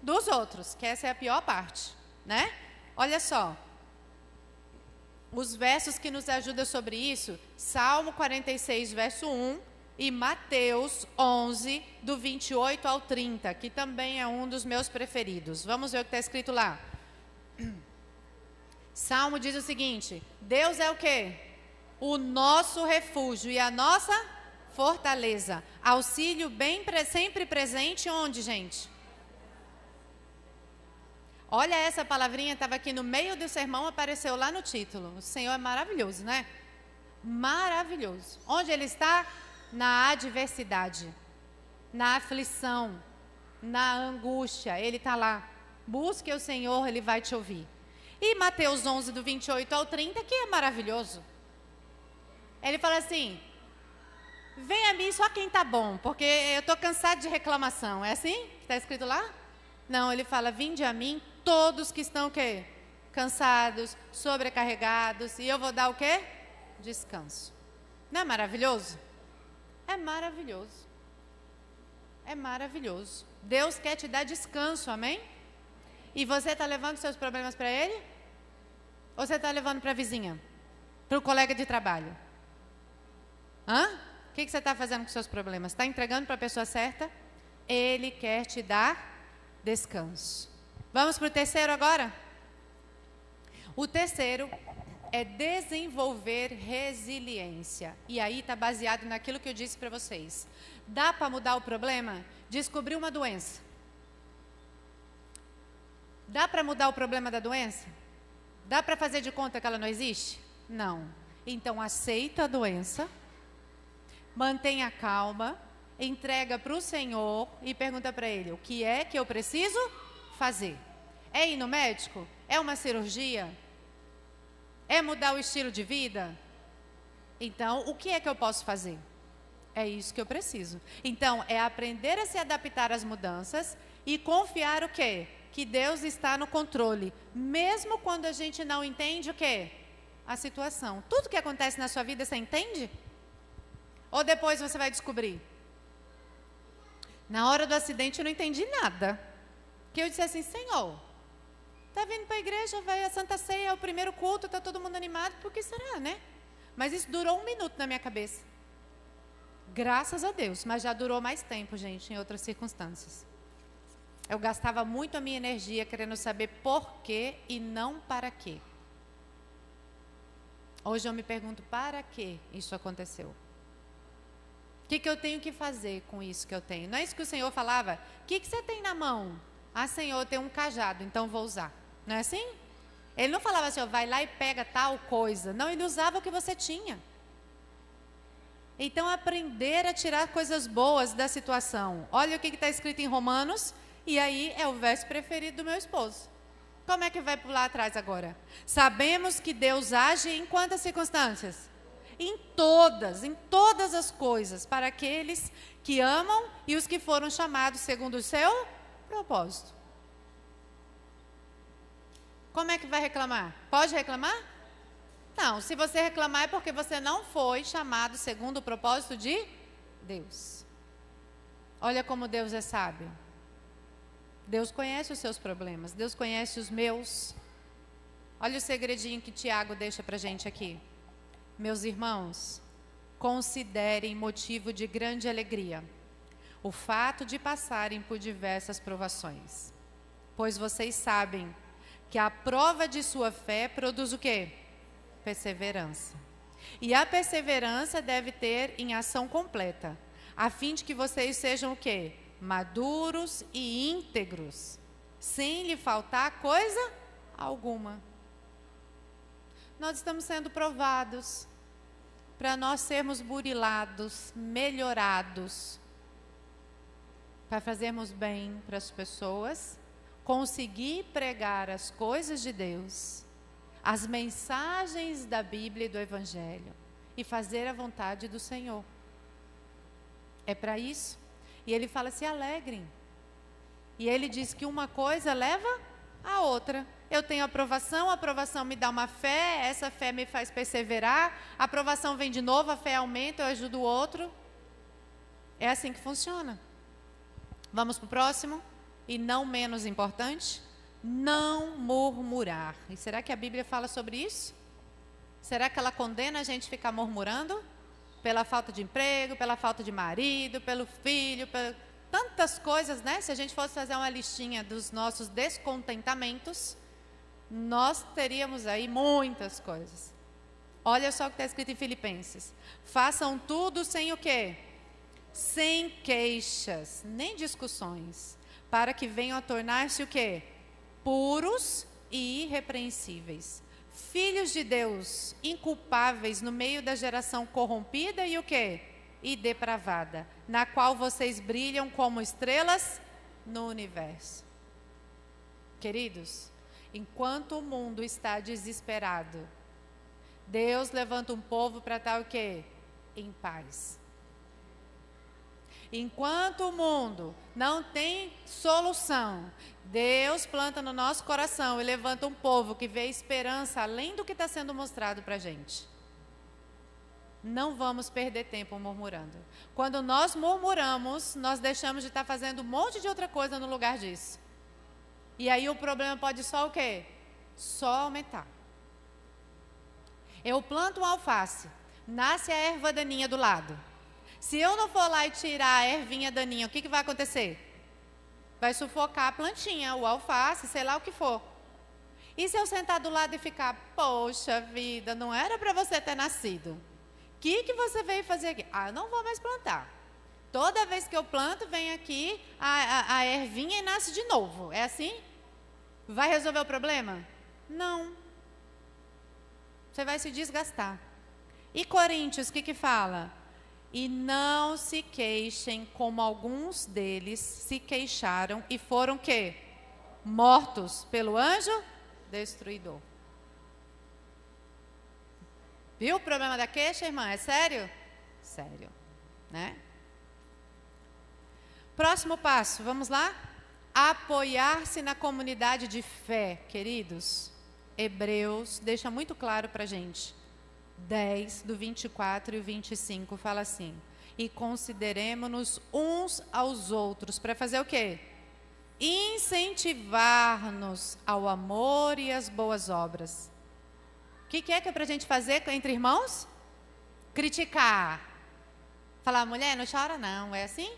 Dos outros, que essa é a pior parte, né? Olha só. Os versos que nos ajudam sobre isso, Salmo 46, verso 1 e Mateus 11, do 28 ao 30, que também é um dos meus preferidos. Vamos ver o que está escrito lá. Salmo diz o seguinte, Deus é o quê? O nosso refúgio e a nossa fortaleza. Auxílio sempre presente onde, gente? Olha essa palavrinha, estava aqui no meio do sermão, apareceu lá no título. O Senhor é maravilhoso, né? Maravilhoso. Onde Ele está? Na adversidade, na aflição, na angústia. Ele está lá. Busque o Senhor, Ele vai te ouvir. E Mateus 11, do 28 ao 30, que é maravilhoso. Ele fala assim, vem a mim só quem está bom, porque eu estou cansado de reclamação. É assim que está escrito lá? Não, ele fala, vinde a mim todos que estão o quê? Cansados, sobrecarregados, e eu vou dar o quê? Descanso. Não é maravilhoso? É maravilhoso. É maravilhoso. Deus quer te dar descanso, amém? E você está levando seus problemas para Ele? Ou você está levando para a vizinha? Para o colega de trabalho? Hã? O que você está fazendo com seus problemas? Está entregando para a pessoa certa? Ele quer te dar descanso. Vamos para o terceiro agora? O terceiro é desenvolver resiliência. E aí está baseado naquilo que eu disse para vocês. Dá para mudar o problema? Descobrir uma doença. Dá para mudar o problema da doença? Dá para fazer de conta que ela não existe? Não. Então aceita a doença, mantenha calma, entrega para o Senhor e pergunta para Ele, o que é que eu preciso fazer? É ir no médico? É uma cirurgia? É mudar o estilo de vida? Então, o que é que eu posso fazer? É isso que eu preciso. Então, é aprender a se adaptar às mudanças e confiar o quê? Que Deus está no controle, mesmo quando a gente não entende o quê? A situação. Tudo que acontece na sua vida, você entende? Ou depois você vai descobrir? Na hora do acidente eu não entendi nada. Que eu disse assim, Senhor, tá vindo para a igreja, vai a Santa Ceia, é o primeiro culto, tá todo mundo animado, por que será, né? Mas isso durou 1 minuto na minha cabeça. Graças a Deus, mas já durou mais tempo, gente, em outras circunstâncias. Eu gastava muito a minha energia querendo saber por quê e não para quê. Hoje eu me pergunto, para que isso aconteceu? O que eu tenho que fazer com isso que eu tenho? Não é isso que o Senhor falava? O que você tem na mão? Ah, Senhor, eu tenho um cajado, então vou usar. Não é assim? Ele não falava assim, ó, vai lá e pega tal coisa. Não, ele usava o que você tinha. Então, aprender a tirar coisas boas da situação. Olha o que está escrito em Romanos, e aí é o verso preferido do meu esposo. Como é que vai pular atrás agora? Sabemos que Deus age em quantas circunstâncias? Em todas as coisas, para aqueles que amam e os que foram chamados segundo o seu propósito. Como é que vai reclamar? Pode reclamar? Não, se você reclamar é porque você não foi chamado segundo o propósito de Deus. Olha como Deus é sábio. Deus conhece os seus problemas, Deus conhece os meus. Olha o segredinho que Tiago deixa para a gente aqui. Meus irmãos, considerem motivo de grande alegria o fato de passarem por diversas provações, pois vocês sabem que a prova de sua fé produz o quê? Perseverança. E a perseverança deve ter em ação completa, a fim de que vocês sejam o quê? Maduros e íntegros, sem lhe faltar coisa alguma. Nós estamos sendo provados para nós sermos burilados, melhorados, para fazermos bem para as pessoas, conseguir pregar as coisas de Deus, as mensagens da Bíblia e do Evangelho e fazer a vontade do Senhor. É para isso. E ele fala, se alegrem. E ele diz que uma coisa leva a outra. Eu tenho aprovação, a aprovação me dá uma fé, essa fé me faz perseverar, a aprovação vem de novo, a fé aumenta, eu ajudo o outro. É assim que funciona. Vamos para o próximo? E não menos importante, não murmurar. E será que a Bíblia fala sobre isso? Será que ela condena a gente a ficar murmurando? Pela falta de emprego, pela falta de marido, pelo filho, tantas coisas, né? Se a gente fosse fazer uma listinha dos nossos descontentamentos, nós teríamos aí muitas coisas. Olha só o que está escrito em Filipenses. Façam tudo sem o quê? Sem queixas, nem discussões, para que venham a tornar-se o quê? Puros e irrepreensíveis. Filhos de Deus, inculpáveis no meio da geração corrompida e o quê? E depravada, na qual vocês brilham como estrelas no universo. Queridos, enquanto o mundo está desesperado, Deus levanta um povo para estar o quê? Em paz. Enquanto o mundo não tem solução, Deus planta no nosso coração e levanta um povo que vê esperança além do que está sendo mostrado para a gente. Não vamos perder tempo murmurando. Quando nós murmuramos, nós deixamos de estar fazendo um monte de outra coisa no lugar disso. E aí o problema pode só o quê? Só aumentar. Eu planto um alface, nasce a erva daninha do lado. Se eu não for lá e tirar a ervinha daninha, o que vai acontecer? Vai sufocar a plantinha, o alface, sei lá o que for. E se eu sentar do lado e ficar, poxa vida, não era para você ter nascido. O que você veio fazer aqui? Ah, eu não vou mais plantar. Toda vez que eu planto, vem aqui a ervinha e nasce de novo. É assim? Vai resolver o problema? Não. Você vai se desgastar. E Coríntios, o que fala? E não se queixem como alguns deles se queixaram e foram o quê? Mortos pelo anjo destruidor. Viu o problema da queixa, irmã? É sério? Sério, né? Próximo passo, vamos lá? Apoiar-se na comunidade de fé, queridos. Hebreus deixa muito claro para a gente. 10, do 24 e o 25, fala assim: e consideremos-nos uns aos outros, para fazer o quê? Incentivar-nos ao amor e às boas obras. O que é para a gente fazer entre irmãos? Criticar. Falar, mulher, não chora não, é assim?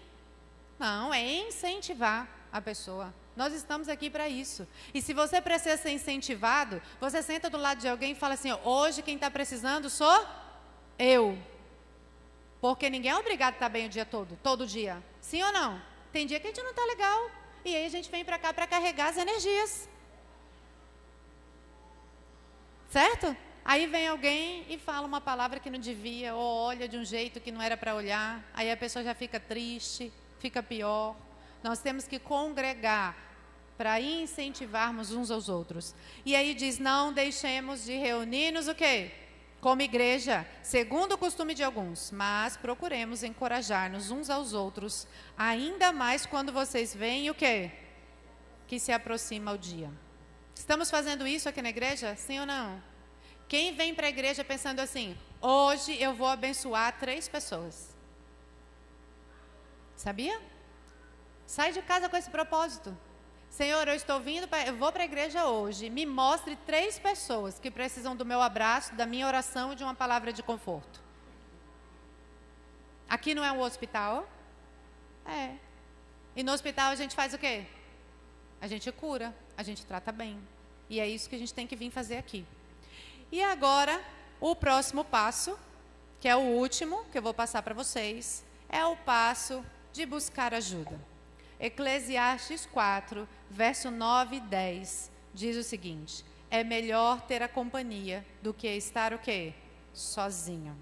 Não, é incentivar a pessoa. Nós estamos aqui para isso. E se você precisa ser incentivado, você senta do lado de alguém e fala assim, hoje quem está precisando sou eu. Porque ninguém é obrigado a estar bem o dia todo dia. Sim ou não? Tem dia que a gente não está legal. E aí a gente vem para cá para carregar as energias. Certo? Aí vem alguém e fala uma palavra que não devia, ou olha de um jeito que não era para olhar. Aí a pessoa já fica triste, fica pior. Nós temos que congregar para incentivarmos uns aos outros. E aí diz, não deixemos de reunir-nos o quê? Como igreja, segundo o costume de alguns, mas procuremos encorajar-nos uns aos outros, ainda mais quando vocês veem o quê? Que se aproxima o dia. Estamos fazendo isso aqui na igreja? Sim ou não? Quem vem para a igreja pensando assim, hoje eu vou abençoar 3 pessoas. Sabia? Sai de casa com esse propósito. Senhor, eu vou para a igreja hoje. Me mostre 3 pessoas que precisam do meu abraço, da minha oração e de uma palavra de conforto. Aqui não é um hospital? É. E no hospital a gente faz o quê? A gente cura, a gente trata bem. E é isso que a gente tem que vir fazer aqui. E agora, o próximo passo, que é o último, que eu vou passar para vocês, é o passo de buscar ajuda. Eclesiastes 4, verso 9 e 10, diz o seguinte, é melhor ter a companhia do que estar o quê? Sozinho.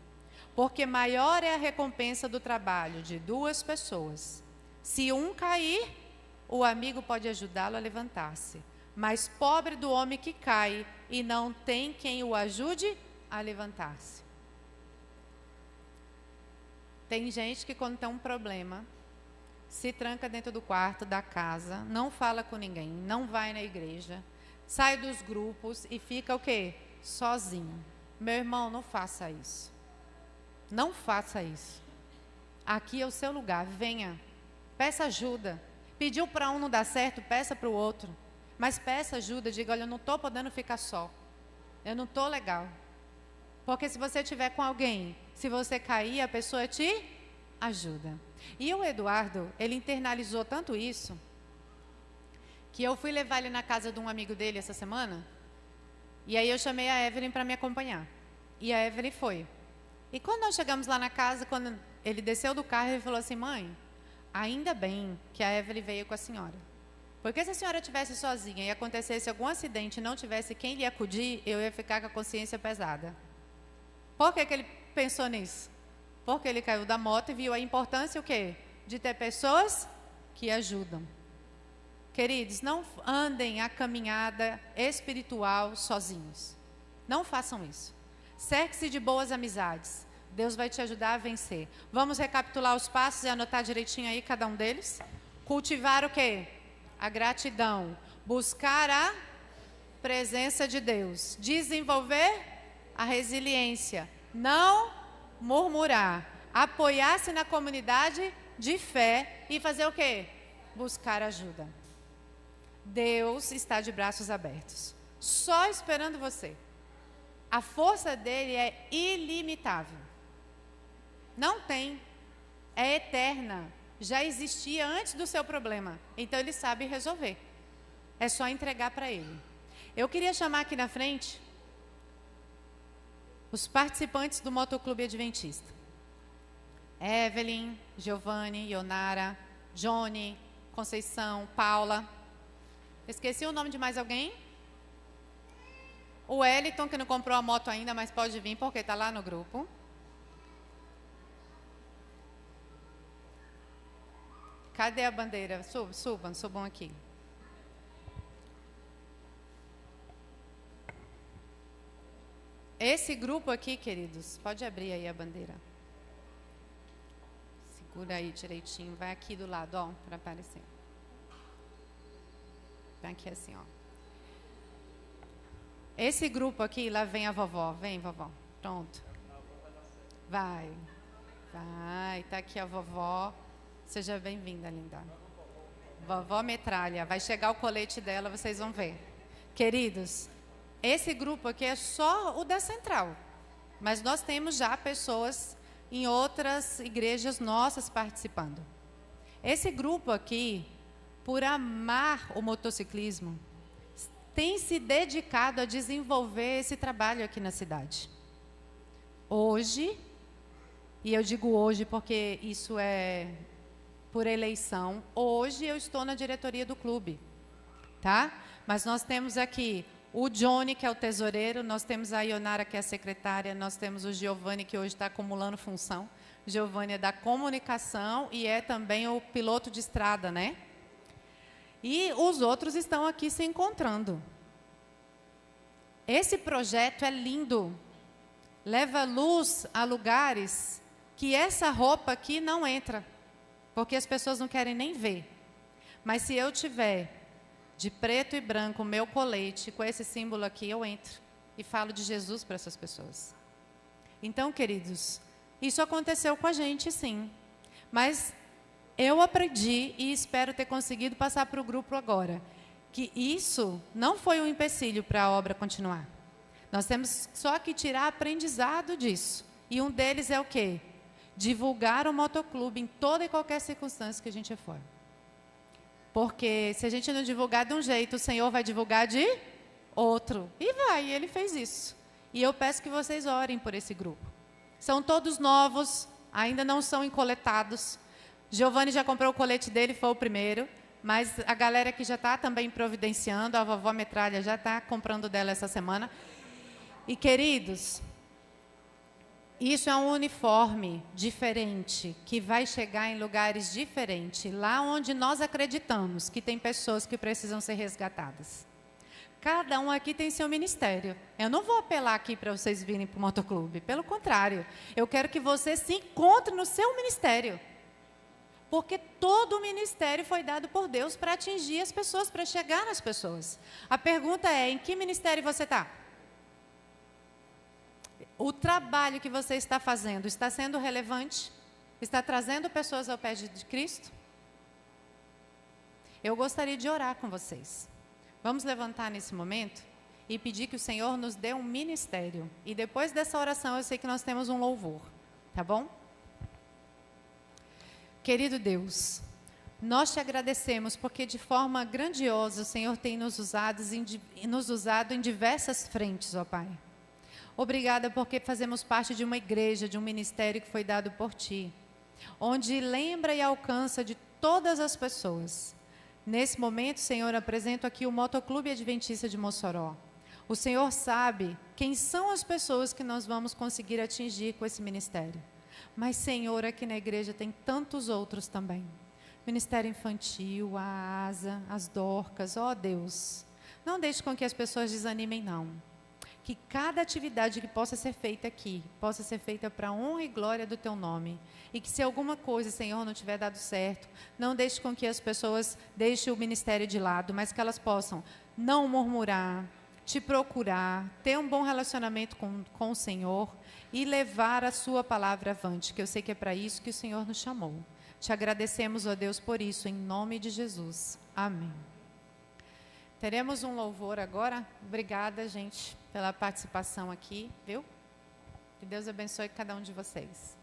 Porque maior é a recompensa do trabalho de 2 pessoas. Se um cair, o amigo pode ajudá-lo a levantar-se. Mas pobre do homem que cai e não tem quem o ajude a levantar-se. Tem gente que quando tem um problema, se tranca dentro do quarto, da casa, não fala com ninguém, não vai na igreja, sai dos grupos e fica o quê? Sozinho. Meu irmão, não faça isso. Não faça isso. Aqui é o seu lugar, venha, peça ajuda. Pediu para um não dar certo, peça para o outro. Mas peça ajuda, diga, olha, eu não estou podendo ficar só. Eu não estou legal. Porque se você estiver com alguém, se você cair, a pessoa te ajuda. E o Eduardo, ele internalizou tanto isso, que eu fui levar ele na casa de um amigo dele essa semana, e aí eu chamei a Evelyn para me acompanhar. E a Evelyn foi. E quando nós chegamos lá na casa, quando ele desceu do carro, ele falou assim, mãe, ainda bem que a Evelyn veio com a senhora. Porque se a senhora estivesse sozinha e acontecesse algum acidente e não tivesse quem lhe acudir, eu ia ficar com a consciência pesada. Por que ele pensou nisso? Porque ele caiu da moto e viu a importância o quê? De ter pessoas que ajudam. Queridos, não andem a caminhada espiritual sozinhos. Não façam isso. Cerque-se de boas amizades. Deus vai te ajudar a vencer. Vamos recapitular os passos e anotar direitinho aí cada um deles. Cultivar o quê? A gratidão, buscar a presença de Deus, desenvolver a resiliência, não murmurar, apoiar-se na comunidade de fé e fazer o quê? Buscar ajuda. Deus está de braços abertos, só esperando você. A força dele é ilimitável. Não tem, é eterna. Já existia antes do seu problema, então ele sabe resolver. É só entregar para ele. Eu queria chamar aqui na frente os participantes do Motoclube Adventista. Evelyn, Giovanni, Ionara, Johnny, Conceição, Paula. Esqueci o nome de mais alguém? O Wellington, que não comprou a moto ainda, mas pode vir porque está lá no grupo. Cadê a bandeira? Subam aqui. Esse grupo aqui, queridos, pode abrir aí a bandeira. Segura aí direitinho, vai aqui do lado, ó, para aparecer. Vai aqui assim, ó. Esse grupo aqui, lá vem a vovó, vem vovó, pronto. Vai, tá aqui a vovó. Seja bem-vinda, linda. Vovó Metralha, vai chegar o colete dela, vocês vão ver. Queridos, esse grupo aqui é só o da Central, mas nós temos já pessoas em outras igrejas nossas participando. Esse grupo aqui, por amar o motociclismo, tem se dedicado a desenvolver esse trabalho aqui na cidade. Hoje, e eu digo hoje porque isso é por eleição, hoje eu estou na diretoria do clube, tá? Mas nós temos aqui o Johnny, que é o tesoureiro, nós temos a Ionara, que é a secretária, nós temos o Giovanni, que hoje está acumulando função. O Giovanni é da comunicação e é também o piloto de estrada, né? E os outros estão aqui se encontrando. Esse projeto é lindo, leva luz a lugares que essa roupa aqui não entra, porque as pessoas não querem nem ver. Mas se eu tiver de preto e branco o meu colete, com esse símbolo aqui, eu entro e falo de Jesus para essas pessoas. Então, queridos, isso aconteceu com a gente, sim. Mas eu aprendi e espero ter conseguido passar para o grupo agora, que isso não foi um empecilho para a obra continuar. Nós temos só que tirar aprendizado disso. E um deles é o quê? Divulgar o motoclube em toda e qualquer circunstância que a gente for. Porque se a gente não divulgar de um jeito, o Senhor vai divulgar de outro. E ele fez isso. E eu peço que vocês orem por esse grupo. São todos novos, ainda não são encoletados. Giovanni já comprou o colete dele, foi o primeiro. Mas a galera que já está também providenciando, a vovó Metralha já está comprando dela essa semana. E, queridos, isso é um uniforme diferente, que vai chegar em lugares diferentes, lá onde nós acreditamos que tem pessoas que precisam ser resgatadas. Cada um aqui tem seu ministério. Eu não vou apelar aqui para vocês virem para o motoclube, pelo contrário, eu quero que você se encontre no seu ministério. Porque todo o ministério foi dado por Deus para atingir as pessoas, para chegar nas pessoas. A pergunta é, em que ministério você está? O trabalho que você está fazendo está sendo relevante? Está trazendo pessoas ao pé de Cristo? Eu gostaria de orar com vocês. Vamos levantar nesse momento e pedir que o Senhor nos dê um ministério. E depois dessa oração, eu sei que nós temos um louvor. Tá bom? Querido Deus, nós te agradecemos porque de forma grandiosa o Senhor tem nos usado em diversas frentes, ó Pai. Obrigada porque fazemos parte de uma igreja, de um ministério que foi dado por Ti, onde lembra e alcança de todas as pessoas. Nesse momento, Senhor, apresento aqui o Motoclube Adventista de Mossoró. O Senhor sabe quem são as pessoas que nós vamos conseguir atingir com esse ministério. Mas, Senhor, aqui na igreja tem tantos outros também. Ministério infantil, a ASA, as Dorcas, ó Deus. Não deixe com que as pessoas desanimem, não. Que cada atividade que possa ser feita aqui, possa ser feita para a honra e glória do Teu nome. E que se alguma coisa, Senhor, não tiver dado certo, não deixe com que as pessoas deixem o ministério de lado, mas que elas possam não murmurar, Te procurar, ter um bom relacionamento com o Senhor e levar a Sua palavra avante, que eu sei que é para isso que o Senhor nos chamou. Te agradecemos, ó Deus, por isso, em nome de Jesus. Amém. Teremos um louvor agora. Obrigada, gente, pela participação aqui, viu? Que Deus abençoe cada um de vocês.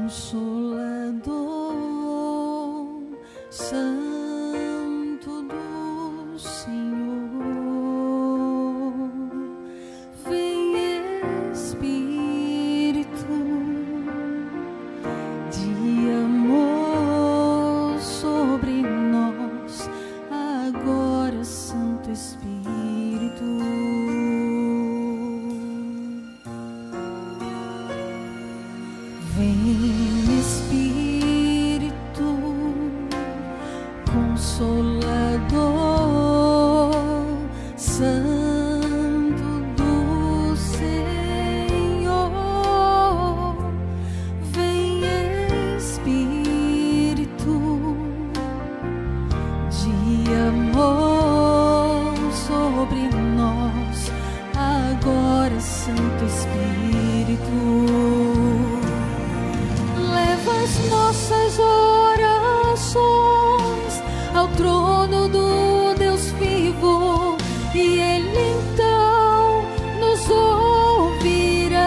Consolador, Santo do Senhor, vem Espírito de amor sobre nós, agora, Santo Espírito. Vem Espírito Consolador, Santo do Senhor, vem Espírito de amor sobre nós, agora, Santo Espírito. As nossas orações ao trono do Deus vivo, e Ele então nos ouvirá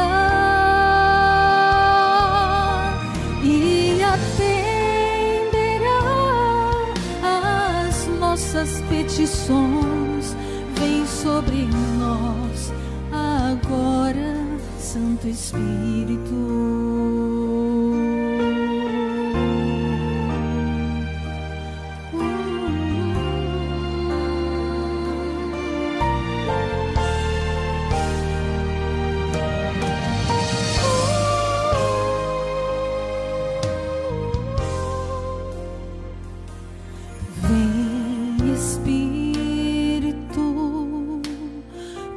e atenderá às nossas petições. Vem sobre nós agora, Santo Espírito.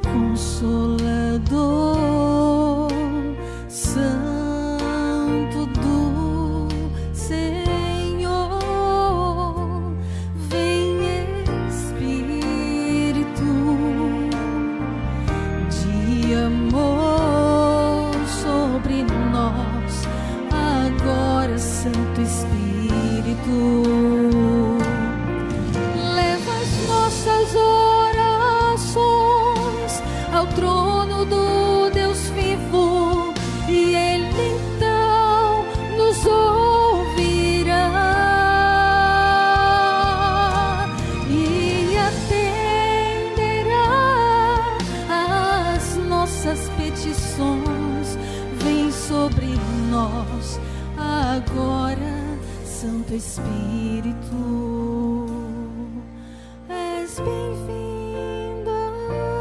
Consolador, Santo do Senhor, vem Espírito de amor sobre nós, agora, Santo Espírito. Leva as nossas orações ao trono do Deus vivo, e Ele então nos ouvirá e atenderá às nossas petições. Vem sobre nós agora, Santo Espírito. És bem-vindo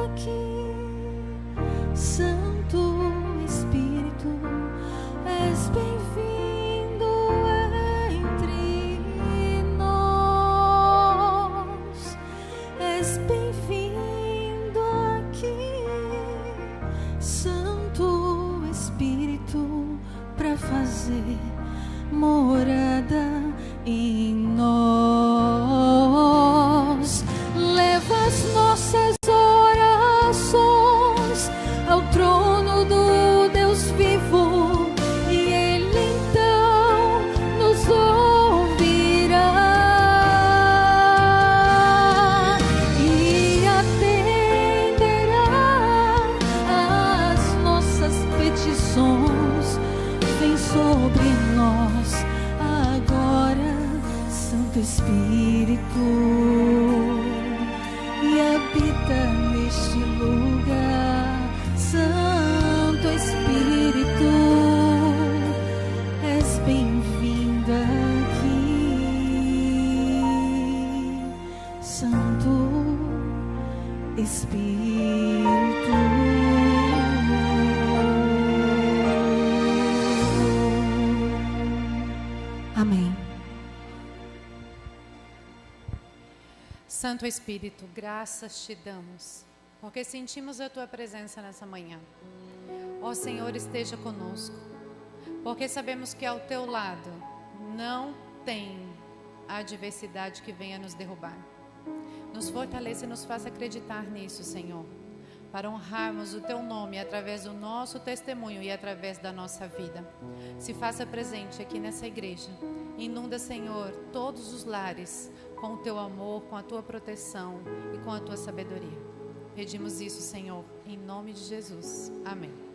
aqui, Santo Espírito, és bem-vindo entre nós, és bem-vindo aqui, Santo Espírito, para fazer morada em nós. Leva as nossas orações ao trono do Deus vivo, e Ele então nos ouvirá e atenderá às nossas petições. Vem sobre nós agora, Santo Espírito, e habita neste lugar. Santo Espírito, és bem-vindo aqui, Santo Espírito. Amém. Santo Espírito, graças te damos, porque sentimos a Tua presença nessa manhã. Ó Senhor, esteja conosco, porque sabemos que ao Teu lado não tem a adversidade que venha nos derrubar. Nos fortaleça e nos faça acreditar nisso, Senhor, para honrarmos o Teu nome através do nosso testemunho e através da nossa vida. Se faça presente aqui nessa igreja. Inunda, Senhor, todos os lares com o Teu amor, com a Tua proteção e com a Tua sabedoria. Pedimos isso, Senhor, em nome de Jesus. Amém.